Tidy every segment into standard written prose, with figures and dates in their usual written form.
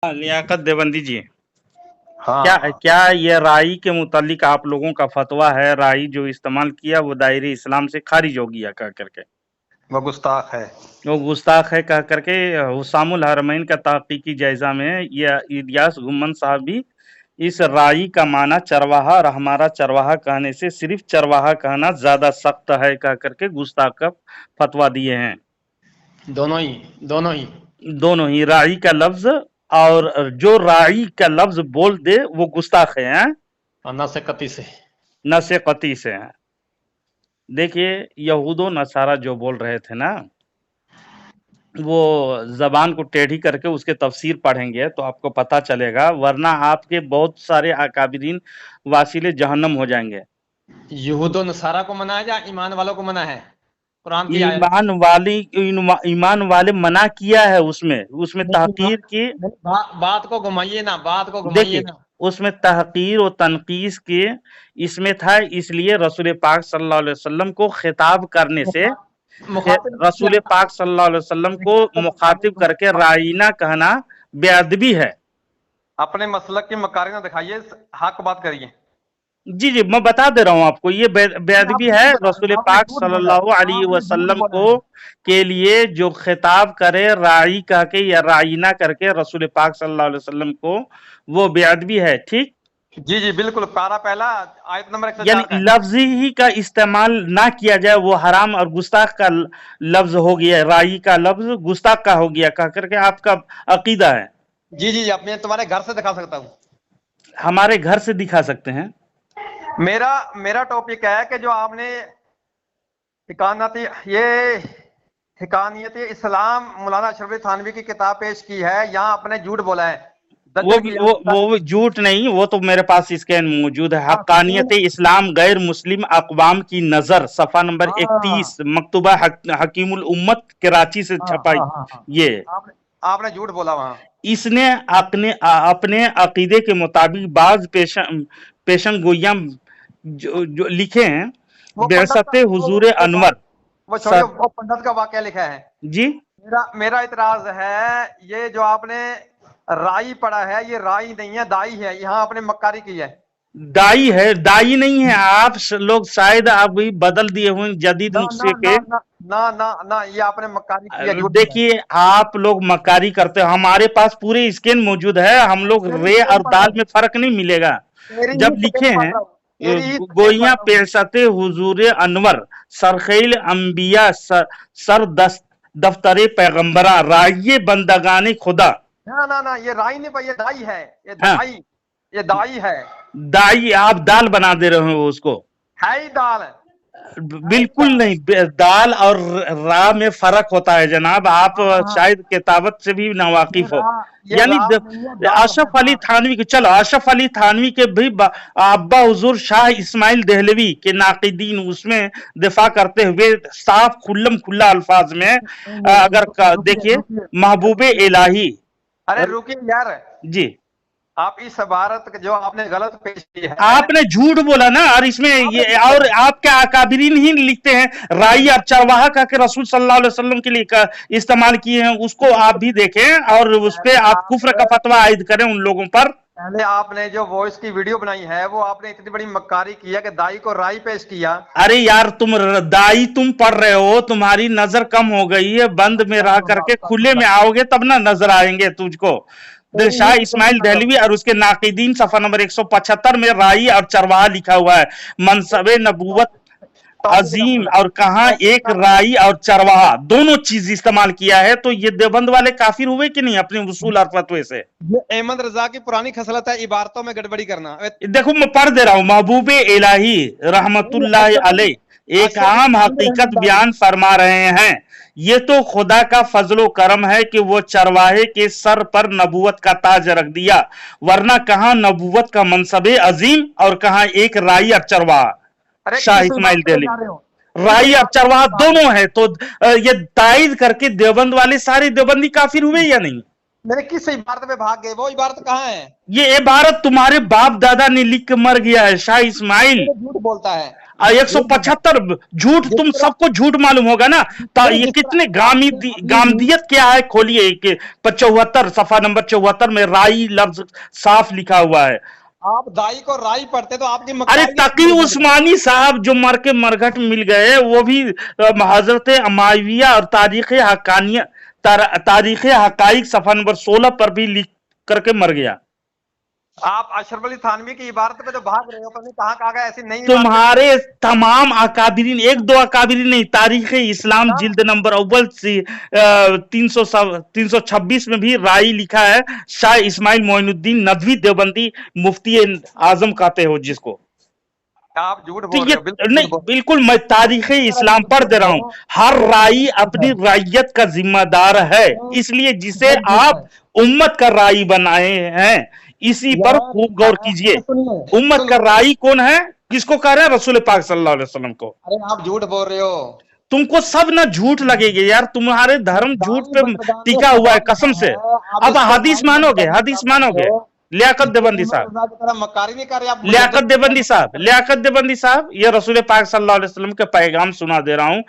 लियाकत देवबंदी जी, क्या हाँ, क्या ये राई के मुतालिक आप लोगों का फतवा है? राई जो इस्तेमाल किया वो दायरे इस्लाम से खारिज हो गया कह करके, वो गुस्ताख है। वो गुस्ताख है कह करके। हुसामुल हरमैन का तहकीकी जायजा में ये इलियास गुम्मन साहब भी इस राई का माना चरवाहा और हमारा चरवाहा कहने से सिर्फ चरवाहा कहना ज्यादा सख्त है कह करके गुस्ताख का फतवा दिए हैं। दोनों ही दोनों ही, राई का लफ्ज और जो राई का लफ्ज बोल दे वो गुस्ताख है, हैं? और नसेकती से। नशे कती से हैं। देखिए, यहूदो नसारा जो बोल रहे थे ना, वो जबान को टेढ़ी करके उसके तफसीर पढ़ेंगे तो आपको पता चलेगा, वरना आपके बहुत सारे अकाबिरीन वासिले जहन्नम हो जाएंगे। यहूदो नसारा को मना है या ईमान वालों को मना है? कुरान की आयत ईमान वाले मना किया है, उसमें उसमें नहीं, तहकीर की। बात को घुमाइए ना, बात को घुमाइए देखिए, ना। उसमें तहकीर और तनकीस के इसमें था, इसलिए रसूल पाक सल्लल्लाहु अलैहि वसल्लम को खिताब करने से मुखातिब रसूल पाक सल्लल्लाहु अलैहि वसल्लम को मुखातिब करके राइना कहना बेअदबी है। अपने मसलक की मकारी ना दिखाइए, हक बात करिए। जी जी, मैं बता दे रहा हूँ आपको, ये बेअदबी है। रसूल पाक सल्लल्लाहु अलैहि वसल्लम को के लिए जो खिताब करे राई कह के या राइना करके रसूल पाक सल्लल्लाहु अलैहि वसल्लम को, वो बेअदबी है। ठीक, जी जी बिल्कुल, पारा पहला आयत नंबर 104 यानी का है। लफ्ज ही का इस्तेमाल ना किया जाए, वो हराम और गुस्ताख का लफ्ज हो गया। राई का लफ्ज गुस्ताख का हो गया कह करके आपका अकीदा है। जी जी, अब मैं तुम्हारे घर से दिखा सकता हूँ। हमारे घर से दिखा सकते हैं। मेरा टॉपिक है कि जो आपने हिकानियत इस्लाम मौलाना अशरफ थानवी की किताब पेश की है, यहाँ आपने झूठ बोला है। वो झूठ नहीं, वो तो मेरे पास स्कैन मौजूद है। हक्कानियत इस्लाम गैर मुस्लिम अक़वाम की नजर, सफा नंबर 31, मकतूबा हकीमुल उम्मत कराची से छपाई। ये आपने झूठ बोला वहां। इसने अपने अकीदे के मुताबिक बाज पेशन गोइयां जो लिखे हैं, बेअसते हुजूर अनवर। वो छोड़िए, वो पंडित का वाकया लिखा है जी। मेरा इतराज है, ये जो आपने राई पढ़ा है, ये राई नहीं है, दाई है। यहाँ आपने मक्कारी की है। दाई है, दाई नहीं है। आप लोग शायद आप भी बदल दिए हुए जदीद नुस्खे के। ना, ये आपने मक्कारी की है। देखिए, आप लोग मक्कारी करते हो, हमारे पास पूरे स्कैन मौजूद है। हम लोग रे और दाल में फर्क नहीं मिलेगा। जब लिखे हैं गोइयां पेशते हुजूर अनवर सरखेल अंबिया सर दफ्तरे पैगंबरा राय बंदगाने खुदा। ना, ये राई नहीं, ये दाई है। ये दाई है। दाई आप दाल बना दे रहे हो उसको। है ही दाल है। बिल्कुल नहीं, दाल और रा में फर्क होता है जनाब। आप शायद किताबत से भी नावाकिफ हो। यानी अशरफ अली थानवी के, चलो अशरफ अली थानवी के भी अब्बा हुजूर शाह इस्माइल देहलवी के नाकिदीन उसमें दिफा करते हुए साफ खुल्ला अल्फाज में अगर देखिए, महबूबे इलाही। अरे रुकिए यार जी, आप इस इबारत जो आपने गलत पेश की है, आपने झूठ बोला ना। और इसमें ये और आपके अकाबिरीन ही लिखते हैं राई और चरवाहा का के रसूल सल्लल्लाहु अलैहि वसल्लम के लिए इस्तेमाल किए हैं। उसको आप भी देखें और उस पे आप कुफ्र का फतवा आयद करें उन लोगों पर। पहले आपने जो वॉइस की वीडियो बनाई है, वो आपने इतनी बड़ी मक्कारी की है कि दाई को राई पेश किया। अरे यार, दाई तुम पढ़ रहे हो, तुम्हारी नजर कम हो गई है। बंद में रह करके खुले में आओगे तब ना नजर आएंगे तुझको। शाह इस्माइल देहलवी और उसके नाकिदीन, सफा नंबर 175 में राई और चरवाहा लिखा हुआ है। मनसबे नबूवत अजीम, और कहा एक राई और चरवाहा दोनों चीज इस्तेमाल किया है। तो ये देवबंद वाले काफिर हुए कि नहीं अपने उसूल और फतवे से? ये अहमद रजा की पुरानी खसलत है, इबारतों में गड़बड़ी करना। देखो, मैं पढ़ दे रहा हूँ। महबूबे इलाही रहमतुल्लाह अलैह एक आम हकीकत बयान फरमा रहे हैं। ये तो खुदा का फजलो करम है कि वो चरवाहे के सर पर नबूवत का ताज रख दिया, वरना कहां नबूवत का मनसबे अजीम और कहां एक राई और चरवाहा। शाह इस्माइल देहलवी राई और चरवाहा दोनों है। तो ये तायद करके देवबंद वाले सारे देवबंदी काफिर हुए या नहीं? मेरे किस इबारत पे भाग गए? वो इबारत कहाँ है? ये इबारत तुम्हारे बाप दादा ने लिख के मर गया है। शाह इस्माइल झूठ बोलता है। 175 झूठ, तुम सबको झूठ मालूम होगा ना। तो ये कितने गामदियत क्या है, खोलिए कि 74 सफा नंबर 74 में राई लफ्ज साफ लिखा हुआ है। आप दाई को राई पढ़ते तो आपकी अरे तकी उस्मानी साहब जो मर के मरघट मिल गए, वो भी हजरत अमाविया और तारीख हकाइक सफा नंबर 16 पर भी लिख करके मर गया। आप अशरफ अली थानवी की इबारत पे तो भाग रहे हो, पता नहीं कहाँ कहाँ गए, ऐसी नहीं तुम्हारे तमाम अकाबिरीन, एक दो अकाबिरीन नहीं, तारीख इस्लाम जिल्द नंबर अव्वल से 326 में भी राई लिखा है। शाह इस्माइल मोइनुद्दीन नदवी देवबंदी मुफ्ती आजम कहते हो जिसको। आप झूठ बोल रहे हो। नहीं बिल्कुल, मैं तारीख इस्लाम पढ़ दे रहा हूँ। हर राई अपनी राइयत का जिम्मेदार है, इसलिए जिसे आप उम्मत का राई बनाए हैं इसी पर खूब गौर कीजिए। उम्मत का राई कौन है, किसको कह रहे हैं? रसूल पाक सल्लल्लाहु अलैहि वसल्लम को। अरे आप झूठ बोल रहे हो। तुमको सब ना झूठ लगेगा यार, तुम्हारे धर्म झूठ पे टिका हुआ है कसम से। अब हदीस मानोगे, हदीस मानोगे? लियाकत देवबंदी साहब, लियाकत देवबंदी साहब, लियाकत देवबंदी साहब, ये रसूल पाक सल्लल्लाहु अलैहि वसल्लम के पैगाम सुना दे रहा हूँ।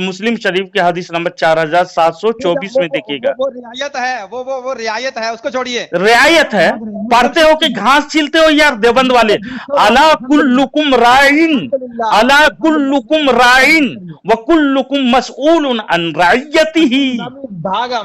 मुस्लिम शरीफ के हदीस नंबर 4724 में देखिएगा। वो रियायत है, वो रियायत है, उसको छोड़िए। रियायत है, पढ़ते हो कि घास छीलते हो यार देवबंद वाले? अला कुल्लुकुम राइन, अला कुल्लुकुम राइन व कुल्लुकुम मसऊलुन अन राइयतिही।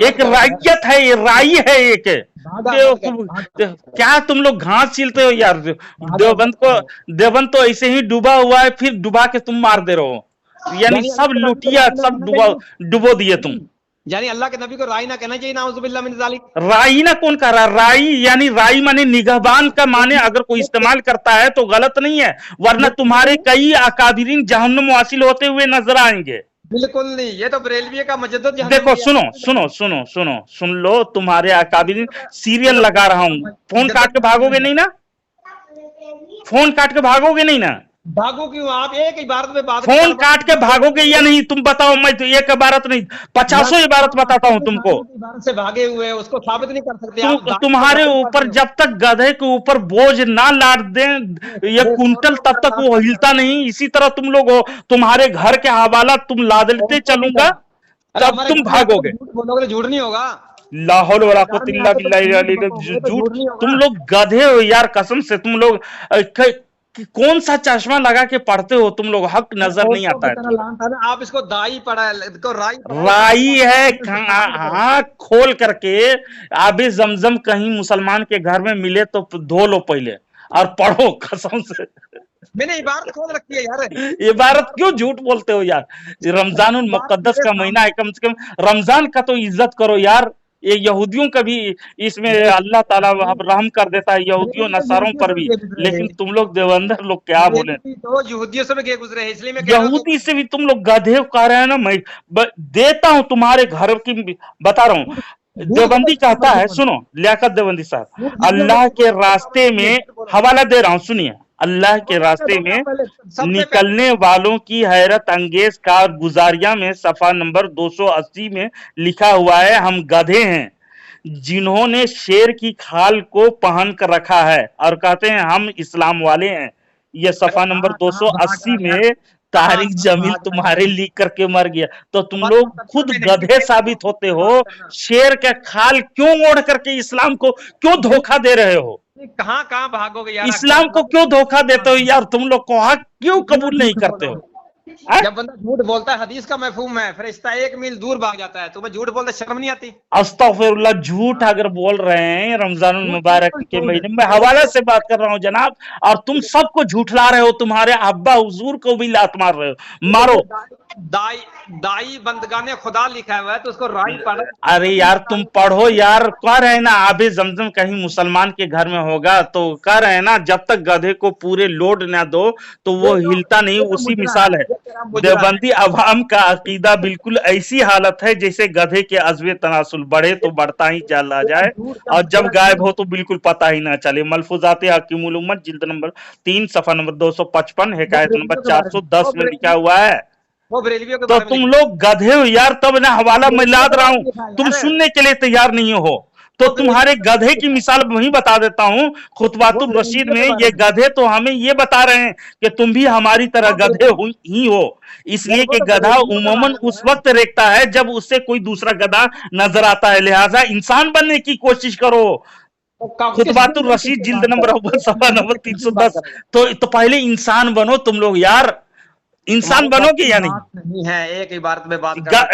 एक राइयत है, ये राई है एक। क्या तुम लोग घास छीलते हो यार? देवबंद तो ऐसे ही डूबा हुआ है, फिर डुबा के तुम मार दे रहे हो। यानी सब लुटिया, सब डुबो दिए तुम। यानी अल्लाह के नबी को राई ना कहना चाहिए, नाउजुबिल्लाह मिन ज़ालिक। राई ना कौन कह रहा? राई यानी राई माने निगहबान का माने अगर कोई इस्तेमाल करता है तो गलत नहीं है, वरना तुम्हारे कई अकाबिरीन जहन्नुम वासिल होते हुए नजर आएंगे। बिल्कुल नहीं, ये तो बरेलवी का मजद्दद। देखो सुन लो, तुम्हारे अकाबिरीन सीरियल लगा रहा हूँ, फोन काट के भागोगे नहीं ना? फोन काट के भागोगे नहीं ना? भागो क्यों? आप एक इबारत में बात, फोन काट के भागोगे या नहीं? तुम बताओ, मैं तो एक इबारत नहीं 50 इबारत बताता हूँ तुमको। इबारत से भागे हुए उसको साबित नहीं कर सकते। तुम्हारे ऊपर जब तक गधे के ऊपर बोझ ना लाद दें ये कुंटल, तब तक वो हिलता नहीं। इसी तरह तुम लोग हो, तुम्हारे घर के हवाला तुम लाद लेते चलूंगा तब तुम भागोगे। बोलोगे झूठ नहीं होगा। ला हौल वला कुव्वता इल्ला बिल्लाह। झूठ, तुम लोग गधे हो यार कसम से। तुम लोग कौन सा चश्मा लगा के पढ़ते हो तुम लोग? हक नजर नहीं आता है। आप इसको दाई पढ़ा है, इसको राई है। हाँ खोल करके आबे जमजम कहीं मुसलमान के घर में मिले तो धो लो पहले और पढ़ो कसम से। मैंने इबारत खोल रखी है यार। इबारत क्यों झूठ बोलते हो यार? रमजानुल मुक़द्दस का महीना है, कम से कम रमजान का तो इज्जत करो यार। ये यहूदियों का भी इसमें अल्लाह ताला रहम कर देता है, यहूदियों नसारों पर भी। लेकिन तुम लोग देवंदर लोग क्या बोले, तो यहूदियों से भी गुजरे हैं, इसलिए मैं यहूदी से भी तुम लोग गधे कह रहे हैं ना। मैं देता हूं तुम्हारे घर की, बता रहा हूं। देवबंदी कहता है, सुनो लियाकत देवबंदी साहब, अल्लाह के रास्ते में, हवाला दे रहा हूं सुनिए, अल्लाह के रास्ते में निकलने वालों की हैरत अंगेज कारगुजारियां में सफा नंबर 280 में लिखा हुआ है, हम गधे हैं जिन्होंने शेर की खाल को पहन कर रखा है और कहते हैं हम इस्लाम वाले हैं। ये सफा नंबर 280 में तारिक जमील तुम्हारे लिख करके मर गया। तो तुम लोग खुद गधे साबित होते हो। शेर का खाल क्यों ओढ़ करके इस्लाम को क्यों धोखा दे रहे हो? कहां भागोगे यार? इस्लाम को क्यों धोखा देते हो यार? तुम लोग को हक क्यों कबूल नहीं करते हो? जब बंदा झूठ बोलता है, हदीस का मफहूम है, फरिश्ता 1 मील दूर भाग जाता है। तुम्हें झूठ बोलते शर्म नहीं आती? अस्तगफिरुल्लाह, झूठ अगर बोल रहे हैं रमजानुल मुबारक के महीने में, हवाला से बात कर रहा हूं जनाब, और तुम सबको झूठला रहे हो। तुम्हारे अब्बा हुजूर को भी लात मार रहे हो। मारो। दाई बंदगाने खुदा लिखा हुआ है तो उसको राई पढ़ो। अरे यार तुम पढ़ो यार। कह रहे हैं ना आबे जमजम कहीं मुसलमान के घर में होगा, तो कह रहे हैं ना जब तक गधे को पूरे लोड ना दो तो वो हिलता नहीं। उसी मिसाल है। देवबंदी अवाम का अकीदा बिल्कुल ऐसी हालत है जैसे गधे के अज़्वे तनासुल, बढ़े तो बढ़ता ही चला जाए और जब गायब हो तो बिल्कुल पता ही ना चले। मलफूजात हकीमुल उम्मत जिल्द नंबर 3 सफा नंबर 255 हिकायत नंबर 410 में लिखा हुआ है। तो तुम लोग गधे हो यार, तब ना हवाला मैं लाद रहा हूं, तुम सुनने के लिए तैयार नहीं हो। तो तुम्हारे गधे की मिसाल वही बता देता हूँ। खुतबातुर रशीद में ये गधे तो हमें ये बता रहे हैं कि तुम भी हमारी तरह गधे ही हो, इसलिए कि गधा उमूमन उस वक्त रेखता है जब उससे कोई दूसरा गधा नजर आता है, लिहाजा इंसान बनने की कोशिश करो। खुतबातुर रशीद जिल्द नंबर अव्वल सफा नंबर 310। तो पहले इंसान बनो तुम लोग यार, इंसान बनोगे या नहीं है? एक इबारत में बात कर,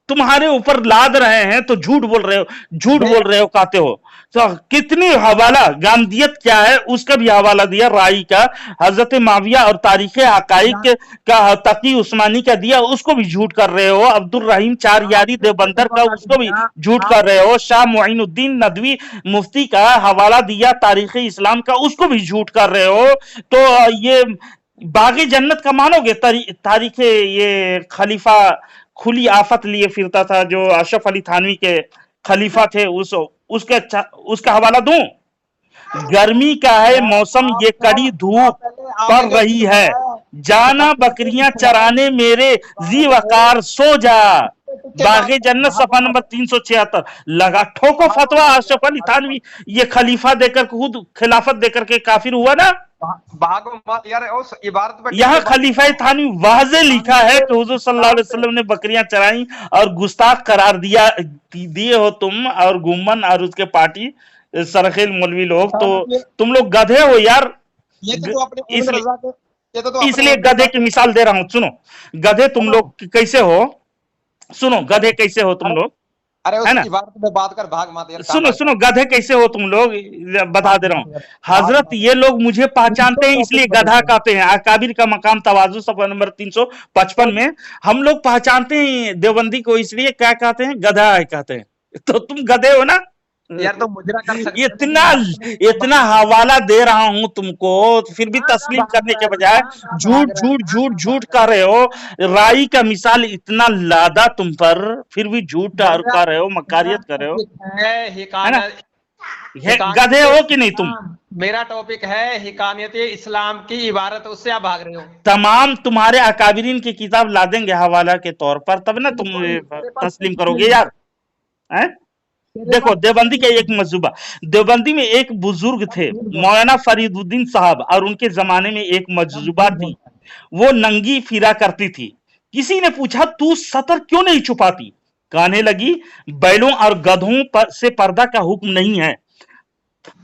तुम्हारे ऊपर लाद रहे हैं तो झूठ बोल रहे हो, झूठ बोल रहे हो, कहते हो। तो कितनी हवाला गांधीयत क्या है उसका भी हवाला दिया, राई का, हजरत माविया और तारीख हकाइक का तकी उस्मानी का दिया, उसको भी झूठ कर रहे हो। अब्दुल रहीम चार यारी देवबंदर का, उसको भी झूठ कर रहे हो। शाह मुइनुद्दीन नदवी मुफ्ती का हवाला दिया तारीख इस्लाम का, उसको भी झूठ कर रहे हो। तो ये बागी जन्नत का मानोगे? तारीख ये खलीफा खुली आफत लिए फिरता था जो अशरफ अली थानवी के खलीफा थे, उसका हवाला दूं? गर्मी का है मौसम, ये कड़ी धूप पड़ रही है, जाना बकरियां चराने मेरे जी वकार सो जा। बागे जन्नत सफा नंबर 376। लगा ठोको फतवा अशरफ अली थानवी, ये खलीफा देकर खुद खिलाफत देकर के काफिर हुआ ना। भागो मत यार, उस इबारत पे यहाँ खलीफा थानवी वाज़े लिखा है कि हुजूर सल्लल्लाहु अलैहि वसल्लम ने बकरियां चराई और गुस्ताख करार दिए हो तुम और गुम्मन और उसके पार्टी सरखेल मौलवी लोग। तो तुम लोग गधे हो यार। इसलिए गधे की मिसाल दे रहा हूं, सुनो गधे तुम लोग कैसे हो, सुनो गधे कैसे हो तुम लोग, अरे है ना? में बात कर, भाग मत यार। सुनो गधे कैसे हो तुम लोग, बता दे रहा हूँ। हजरत ये लोग मुझे पहचानते हैं इसलिए गधा कहते हैं। अकाबिर का मकाम तवाज़ु सफ़ा नंबर 355 में हम लोग पहचानते हैं देवबंदी को, इसलिए क्या कहते हैं? गधा है कहते हैं। तो तुम गधे हो ना यार, तो मुजरा कर सकते। इतना हवाला दे रहा हूं तुमको, फिर भी तस्लीम करने के बजाय झूठ झूठ झूठ झूठ कर रहे हो। राई का मिसाल इतना लादा तुम पर, फिर भी झूठ कर रहे हो, मकारियत कर रहे हो, है ना? गधे हो कि नहीं तुम? मेरा टॉपिक है हिकानियत इस्लाम की इबारत, उससे आप भाग रहे हो। तमाम तुम्हारे अकाबिरीन की किताब ला देंगे हवाला के तौर पर, तब ना तुम तस्लीम करोगे यार, हैं? देखो देवबंदी का एक मजूबा, देवबंदी में एक बुजुर्ग थे मौलाना फरीदुद्दीन साहब, और उनके जमाने में एक मजूबा थी, वो नंगी फिरा करती थी। किसी ने पूछा तू सतर क्यों नहीं छुपाती? कहने लगी बैलों और गधों से पर्दा का हुक्म नहीं है,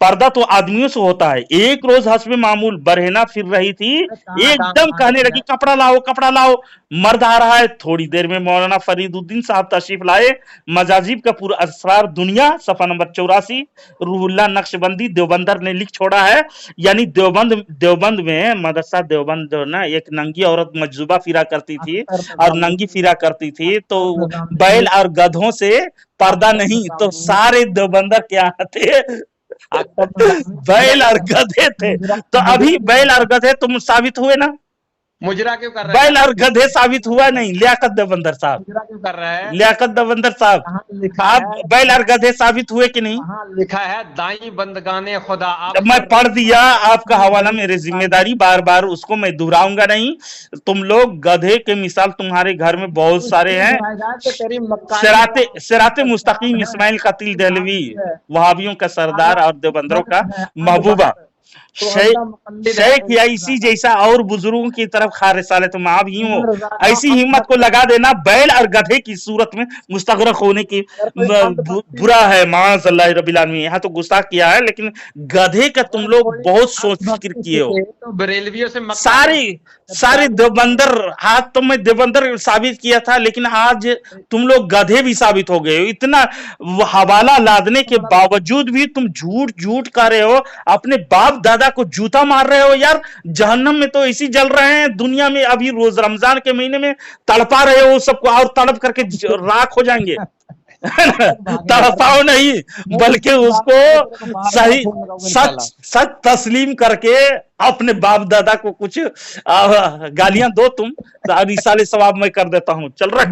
पर्दा तो आदमियों से होता है। एक रोज हस्बे मामूल बरहना फिर रही थी, एकदम कहने लगी कपड़ा लाओ कपड़ा लाओ, मर्द आ रहा है। थोड़ी देर में मौलाना फरीदुद्दीन साहब तशरीफ लाए। मजाजिब का पूरा असरार दुनिया सफा नंबर 84, रूहुल्लाह नक्शबंदी देवबंदर ने लिख छोड़ा है। यानी देवबंद में मदरसा देवबंद ना, एक नंगी औरत मजजूबा फिरा करती थी और नंगी फिरा करती थी, तो बैल और गधों से पर्दा नहीं, तो सारे देवबंदर क्या थे? बैल और गधे थे। तो अभी बैल और गधे तुम साबित हुए ना? मुजरा क्यों कर रहा है? बैल और गधे साबित हुआ नहीं। लियाकत देवबंदर साहब मुजरा क्यों कर रहा है? लियाकत देवबंदर साहब, आप बैल और गधे साबित हुए कि नहीं? लिखा है दाई बंदगाने खुदा। मैं पढ़ दिया, आपका हवाला मेरी जिम्मेदारी, बार बार उसको मैं दोहराऊंगा नहीं। तुम लोग गधे के मिसाल तुम्हारे घर में बहुत सारे हैं। सिराते मुस्तकीम इस्माइल कतील दहलवी, वहाबियों का सरदार और देवबंदरों का महबूबा, शेख या इसी जैसा और बुजुर्गों की तरफ खारे साले तुम आप ही हो। ऐसी हिम्मत को लगा देना बैल और गधे की सूरत में मुस्तगरक होने की बुरा है। माज़अल्लाह रब्बिल आलमीन, यहाँ तो गुस्ताख किया है, लेकिन गधे का तुम लोग बहुत सोच फिक्र किए हो। बरेलवियों से सारे देवबंदर, आज तो मैं देवबंदर साबित किया था, लेकिन आज तुम लोग गधे भी साबित हो गए हो। इतना हवाला लादने के बावजूद भी तुम झूठ कर रहे हो, अपने बाप दादा को जूता मार रहे हो। यार जहन्नम में तो इसी जल रहे हैं, दुनिया में अभी रोज रमजान के महीने में तड़पा रहे हो सबको, और तड़प करके राख हो जाएंगे। तड़पाओ नहीं बल्कि उसको सही सच तस्लीम करके अपने बाप दादा को कुछ गालियां दो तुम। रिसाले सवाब मैं कर देता हूं, चल रहा है।